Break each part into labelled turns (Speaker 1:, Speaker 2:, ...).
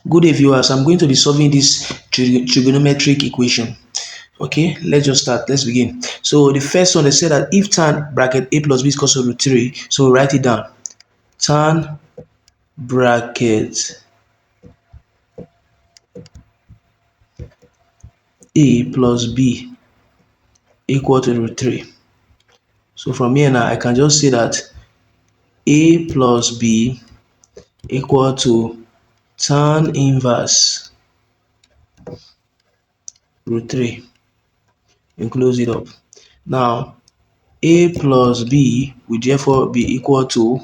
Speaker 1: Good day, viewers. I'm going to be solving this trigonometric equation. Okay, let's just start. Let's begin. So the first one, they said that if tan bracket a plus b is equal to root 3, so write it down. Tan bracket a plus b equal to root 3. So from here now, I can just say that a plus b equal to tan inverse root 3 and close it up. Now, a plus b will therefore be equal to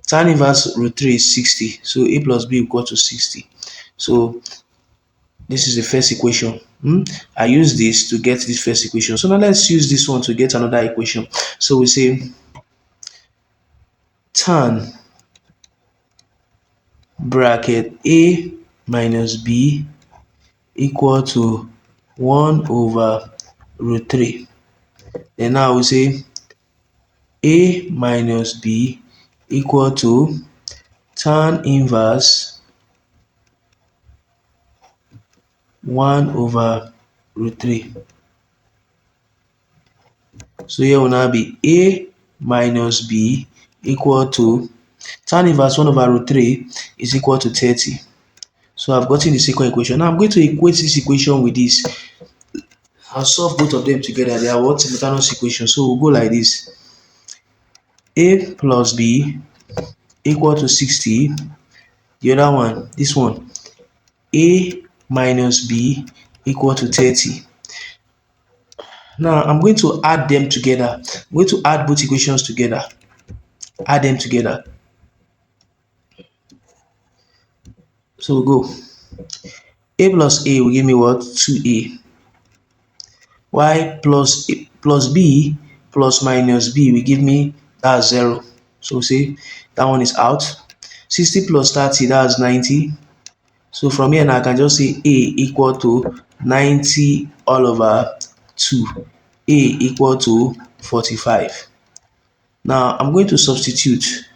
Speaker 1: tan inverse root 3 is 60. So a plus b equal to 60. So this is the first equation. I use this to get this first equation. So now let's use this one to get another equation. So we say tan bracket a minus b equal to 1 over root 3. Then now we say a minus b equal to tan inverse 1 over root 3. So here will now be a minus b equal to tan inverse 1 over root 3 is equal to 30. So I've gotten the second equation. Now I'm going to equate this equation with this. I'll solve both of them together. They are what? Simultaneous equations. So we'll go like this. A plus b equal to 60. The other one, this one, a minus b equal to 30. Now I'm going to add them together. I'm going to add both equations together. Add them together. So we'll go. A plus a will give me what? 2a. Y plus b plus minus b will give me that's 0. So say that one is out. 60 plus 30, that's 90. So from here now I can just say a equal to 90 all over 2. A equal to 45. Now I'm going to substitute.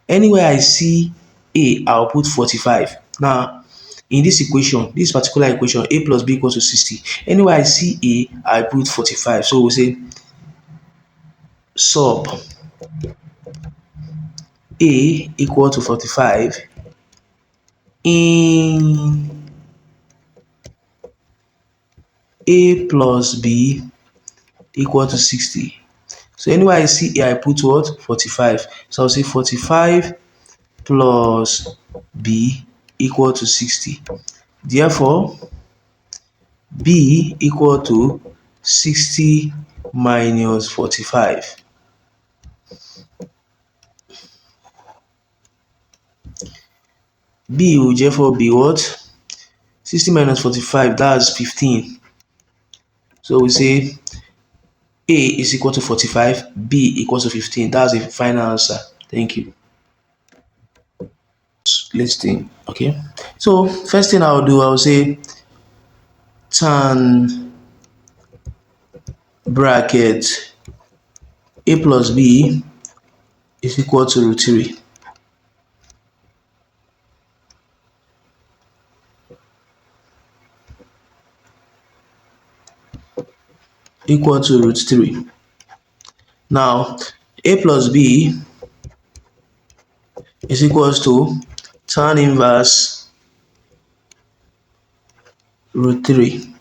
Speaker 1: Anywhere I see a, I'll put 45. Now in this equation, this particular equation, a plus b equals to 60. Anywhere I see a, I put 45. So we'll say sub a equal to 45 in a plus b equal to 60. So anywhere I see a, I put what? 45. So I'll say 45 plus b equal to 60. Therefore, b equal to 60 minus 45. B will therefore be what? 60 minus 45, that's 15. So we say A is equal to 45, B equals to 15. That's the final answer. Thank you. Let's think. Okay. So first thing I'll do, I'll say tan bracket A plus B is equal to root 3. Equal to root 3. Now, a plus b is equals to tan inverse root 3.